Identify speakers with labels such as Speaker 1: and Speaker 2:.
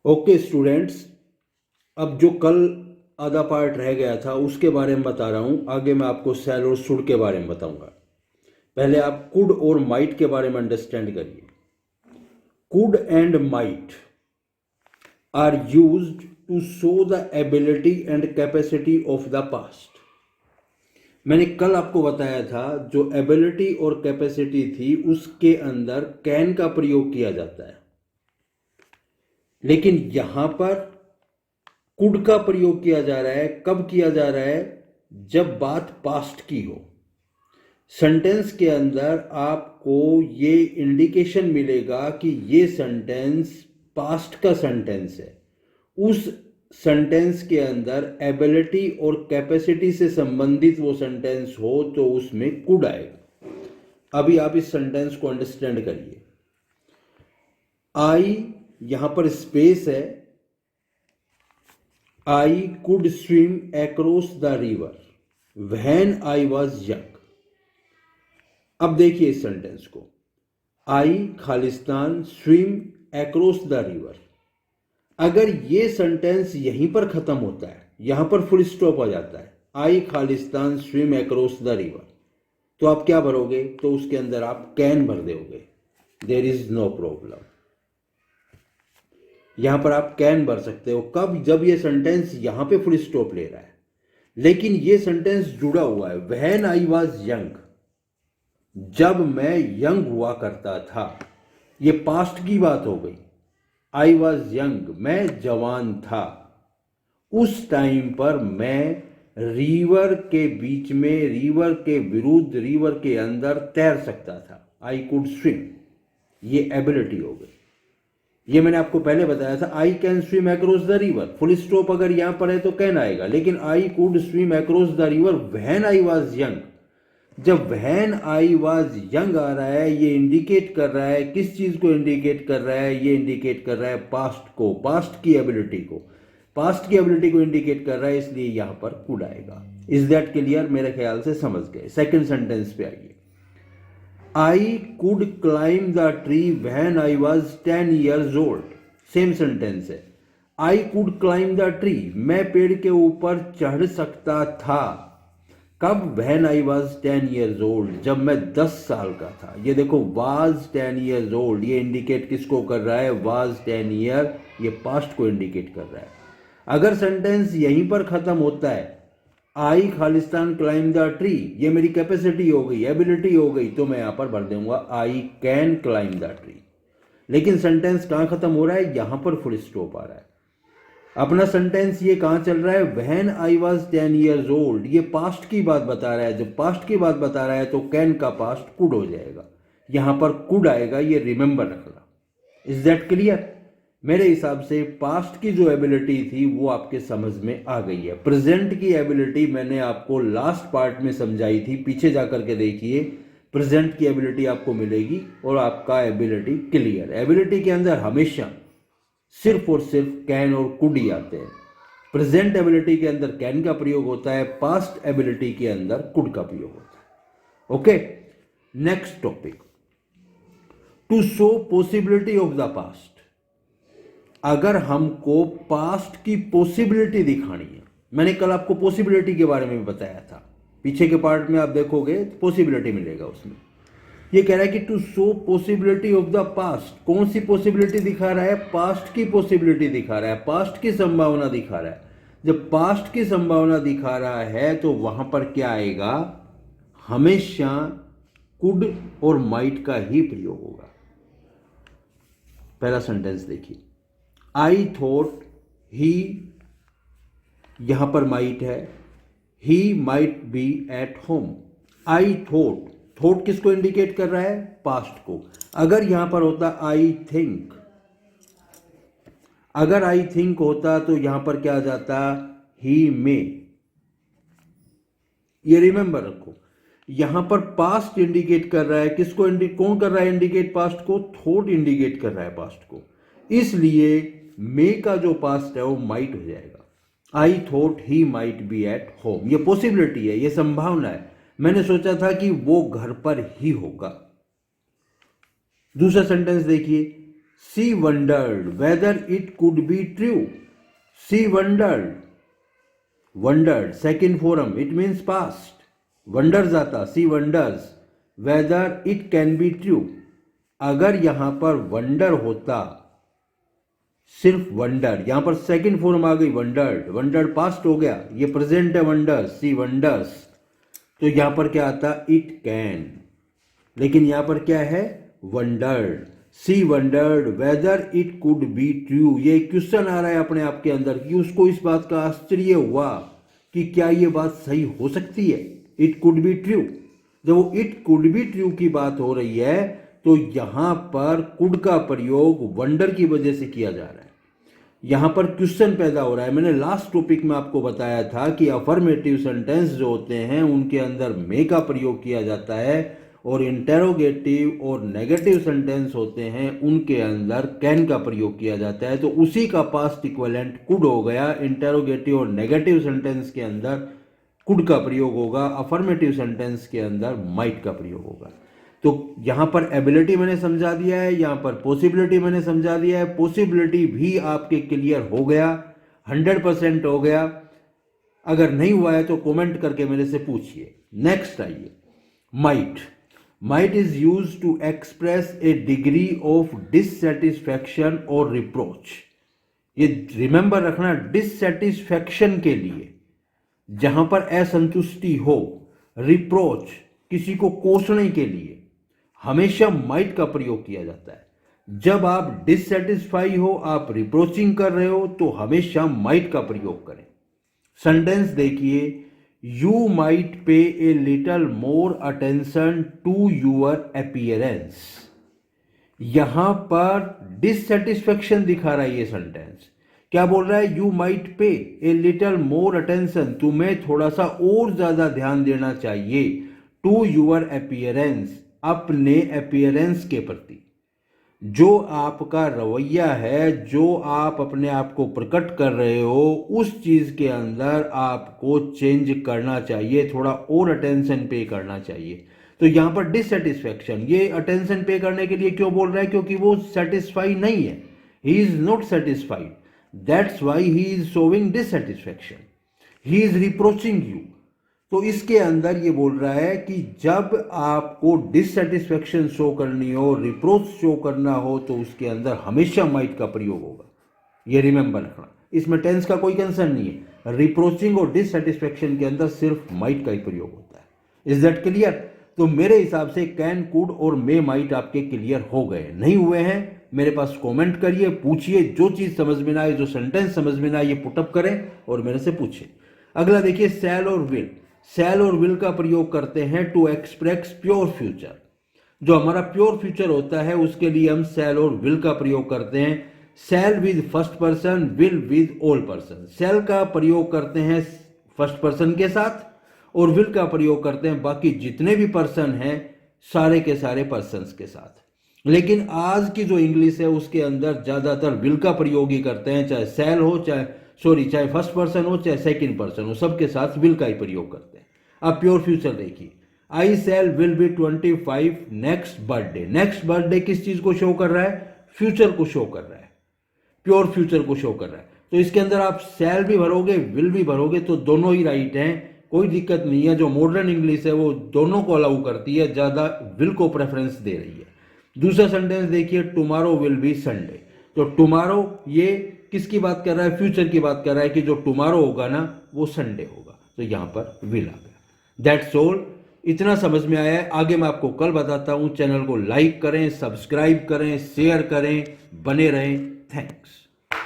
Speaker 1: Okay students, अब जो कल आधा पार्ट रह गया था उसके बारे में बता रहा हूँ। आगे मैं आपको सेल और शुड के बारे में बताऊंगा। पहले आप कुड और माइट के बारे में अंडरस्टैंड करिए। Could and might are used to show the ability and capacity of the past. मैंने कल आपको बताया था जो एबिलिटी और कैपेसिटी थी उसके अंदर कैन का प्रयोग किया जाता है, लेकिन यहां पर कुड का प्रयोग किया जा रहा है। कब किया जा रहा है? जब बात पास्ट की हो। सेंटेंस के अंदर आपको ये इंडिकेशन मिलेगा कि ये सेंटेंस पास्ट का सेंटेंस है। उस सेंटेंस के अंदर एबिलिटी और कैपेसिटी से संबंधित वो सेंटेंस हो तो उसमें कुड आएगा। अभी आप इस सेंटेंस को अंडरस्टैंड करिए। आई, यहां पर स्पेस है, I could swim across the river when I was young। अब देखिए इस सेंटेंस को, I Khalistan swim across the river। अगर ये सेंटेंस यहीं पर खत्म होता है, यहां पर फुल स्टॉप आ जाता है, I Khalistan swim across the river, तो आप क्या भरोगे? तो उसके अंदर आप कैन भर दोगे। There is no problem. यहां पर आप कैन भर सकते हो। कब? जब ये सेंटेंस यहां पे फुल स्टॉप ले रहा है, लेकिन ये सेंटेंस जुड़ा हुआ है व्हेन आई वॉज यंग, जब मैं यंग हुआ करता था। ये पास्ट की बात हो गई। आई वॉज यंग, मैं जवान था। उस टाइम पर मैं रिवर के बीच में, रिवर के विरुद्ध, रिवर के अंदर तैर सकता था। आई कुड स्विम, ये एबिलिटी हो गई। ये मैंने आपको पहले बताया था, I can swim across the river. Full stop अगर यहां पर है तो कैन आएगा, लेकिन I could swim across the river when I was young. जब व्हेन आई वाज यंग आ रहा है, ये इंडिकेट कर रहा है, किस चीज को इंडिकेट कर रहा है? ये इंडिकेट कर रहा है पास्ट को, पास्ट की एबिलिटी को। पास्ट की एबिलिटी को इंडिकेट कर रहा है, इसलिए यहां पर कुड आएगा। Is that clear? मेरे ख्याल से समझ गए। सेकेंड सेंटेंस पे आइए। I could climb the tree when I was 10 years old। Same sentence है। I could climb the tree, मैं पेड़ के ऊपर चढ़ सकता था। कब? When I was 10 years old, जब मैं 10 साल का था। ये देखो, was 10 years old, ये इंडिकेट किसको कर रहा है? was 10 year, ये पास्ट को इंडिकेट कर रहा है। अगर सेंटेंस यहीं पर खत्म होता है, आई खालिस्तान क्लाइम द ट्री, ये मेरी कैपेसिटी हो गई, एबिलिटी हो गई, तो मैं यहां पर भर दूंगा I can climb the tree. लेकिन सेंटेंस कहां खत्म हो रहा है? यहां पर फुल स्टॉप आ रहा है। अपना सेंटेंस ये कहां चल रहा है? When I was 10 years old, ये पास्ट की बात बता रहा है। जब पास्ट की बात बता रहा है तो कैन का पास्ट कुड हो जाएगा। यहां पर कुड आएगा, ये रिमेंबर रखना। Is that clear? मेरे हिसाब से पास्ट की जो एबिलिटी थी वो आपके समझ में आ गई है। प्रेजेंट की एबिलिटी मैंने आपको लास्ट पार्ट में समझाई थी, पीछे जाकर के देखिए। प्रेजेंट की एबिलिटी आपको मिलेगी और आपका एबिलिटी क्लियर। एबिलिटी के अंदर हमेशा सिर्फ और सिर्फ कैन और कुड ही आते हैं। प्रेजेंट एबिलिटी के अंदर कैन का प्रयोग होता है, पास्ट एबिलिटी के अंदर कुड का प्रयोग होता है। Okay, next topic, to show possibility of the past. अगर हमको पास्ट की पॉसिबिलिटी दिखानी है, मैंने कल आपको पॉसिबिलिटी के बारे में बताया था, पीछे के पार्ट में आप देखोगे पॉसिबिलिटी मिलेगा उसमें। ये कह रहा है कि to show possibility of the past. कौन सी पॉसिबिलिटी दिखा रहा है? पास्ट की पॉसिबिलिटी दिखा रहा है, पास्ट की संभावना दिखा रहा है। जब पास्ट की संभावना दिखा रहा है तो वहां पर क्या आएगा? हमेशा कुड और माइट का ही प्रयोग होगा। पहला सेंटेंस देखिए, आई थॉट ही, यहां पर माइट है, he might be at home. I thought, thought किसको इंडिकेट कर रहा है? पास्ट को। अगर यहां पर होता आई थिंक, अगर आई थिंक होता तो यहां पर क्या आ जाता? ही मे। ये रिमेंबर रखो, यहां पर पास्ट इंडिकेट कर रहा है। किसको कौन कर रहा है इंडिकेट? पास्ट को। थॉट इंडिकेट कर रहा है पास्ट को, इसलिए मे का जो पास्ट है वो माइट हो जाएगा। I thought he might be at home, ये पॉसिबिलिटी है, ये संभावना है। मैंने सोचा था कि वो घर पर ही होगा। दूसरा सेंटेंस देखिए, she wondered whether it could be true. She wondered second form, it means past. Wonders आता, she wonders whether it can be true. अगर यहां पर वंडर होता, सिर्फ वंडर, यहां पर सेकंड फॉर्म आ गई वंडर्ड पास्ट हो गया, ये प्रेजेंट है वंडर्स, सी वंडर्स, तो यहां पर क्या आता, इट कैन। लेकिन यहां पर क्या है, wondered, she wondered whether it could be true. ये क्वेश्चन आ रहा है अपने आप के अंदर कि उसको इस बात का आश्चर्य हुआ कि क्या ये बात सही हो सकती है, इट कुड बी ट्रू। जब वो इट कुड बी ट्रू की बात हो रही है तो यहां पर कुड का प्रयोग वंडर की वजह से किया जा रहा है, यहां पर क्वेश्चन पैदा हो रहा है। मैंने लास्ट टॉपिक में आपको बताया था कि अफर्मेटिव सेंटेंस जो होते हैं उनके अंदर मे का प्रयोग किया जाता है, और इंटेरोगेटिव और नेगेटिव सेंटेंस होते हैं उनके अंदर कैन का प्रयोग किया जाता है। तो उसी का पास्ट इक्विवेलेंट कुड हो गया। इंटेरोगेटिव और नेगेटिव सेंटेंस के अंदर कुड का प्रयोग होगा, अफर्मेटिव सेंटेंस के अंदर माइट का प्रयोग होगा। तो यहां पर एबिलिटी मैंने समझा दिया है, यहां पर पॉसिबिलिटी मैंने समझा दिया है। पॉसिबिलिटी भी आपके क्लियर हो गया, 100% हो गया। अगर नहीं हुआ है तो कमेंट करके मेरे से पूछिए। नेक्स्ट आइए, might is used to express a degree of dissatisfaction और रिप्रोच। ये रिमेंबर रखना, डिससेटिस्फैक्शन के लिए जहां पर असंतुष्टि हो, रिप्रोच किसी को कोसने के लिए हमेशा माइट का प्रयोग किया जाता है। जब आप डिससेटिस्फाई हो, आप रिप्रोचिंग कर रहे हो, तो हमेशा माइट का प्रयोग करें। सेंटेंस देखिए, you might pay a little more attention to your appearance. यहां पर डिससेटिस्फेक्शन दिखा रहा है ये सेंटेंस। क्या बोल रहा है, you might pay a little more attention, तुम्हें थोड़ा सा और ज्यादा ध्यान देना चाहिए, टू यूर अपीयरेंस, अपने अपीयरेंस के प्रति। जो आपका रवैया है, जो आप अपने आप को प्रकट कर रहे हो, उस चीज के अंदर आपको चेंज करना चाहिए, थोड़ा और अटेंशन पे करना चाहिए। तो यहां पर डिससेटिस्फैक्शन, ये अटेंशन पे करने के लिए क्यों बोल रहा है, क्योंकि वो सेटिस्फाई नहीं है, he is not satisfied, that's why he is showing dissatisfaction, he is reproaching you. तो इसके अंदर ये बोल रहा है कि जब आपको डिससेटिस्फैक्शन शो करनी हो, रिप्रोच शो करना हो, तो उसके अंदर हमेशा माइट का प्रयोग होगा। ये रिमेंबर रखना, इसमें टेंस का कोई कंसर्न नहीं है। रिप्रोचिंग और डिससेटिस्फैक्शन के अंदर सिर्फ माइट का ही प्रयोग होता है। Is that clear? तो मेरे हिसाब से कैन, कुड और मे माइट आपके क्लियर हो गए। नहीं हुए हैं, मेरे पास कमेंट करिए, पूछिए, जो चीज समझ में ना आए, जो सेंटेंस समझ में ना आए, ये पुटअप करें और मेरे से पूछिए। अगला देखिए, शैल और विल। शैल और विल का प्रयोग करते हैं टू एक्सप्रेस प्योर फ्यूचर। जो हमारा प्योर फ्यूचर होता है उसके लिए हम शैल और विल का प्रयोग करते हैं। Shall with first person, will with all person. Shall का प्रयोग करते हैं फर्स्ट पर्सन के साथ और विल का प्रयोग करते हैं बाकी जितने भी पर्सन हैं सारे के सारे पर्सन्स के साथ। लेकिन आज की जो इंग्लिश है उसके अंदर ज्यादातर विल का प्रयोग ही करते हैं, चाहे शैल हो, चाहे फर्स्ट पर्सन हो, चाहे सेकंड पर्सन हो, सबके साथ विल का ही प्रयोग करते हैं। अब प्योर फ्यूचर देखिए, I shall will be 25 next birthday. Next birthday किस चीज को शो कर रहा है, फ्यूचर को शो कर रहा है, प्योर फ्यूचर को शो कर रहा है। तो इसके अंदर आप शैल भी भरोगे, विल भी भरोगे, तो दोनों ही राइट हैं, कोई दिक्कत नहीं है। जो मॉडर्न इंग्लिश है वो दोनों को अलाउ करती है, ज्यादा विल को प्रेफरेंस दे रही है। दूसरा सेंटेंस देखिए, टुमारो विल बी संडे। तो टुमारो ये किसकी बात कर रहा है, फ्यूचर की बात कर रहा है कि जो टुमारो होगा ना वो संडे होगा, तो यहां पर विल आ गया। दैट्स ऑल, इतना समझ में आया है। आगे मैं आपको कल बताता हूं। चैनल को लाइक करें, सब्सक्राइब करें, शेयर करें, बने रहें। थैंक्स।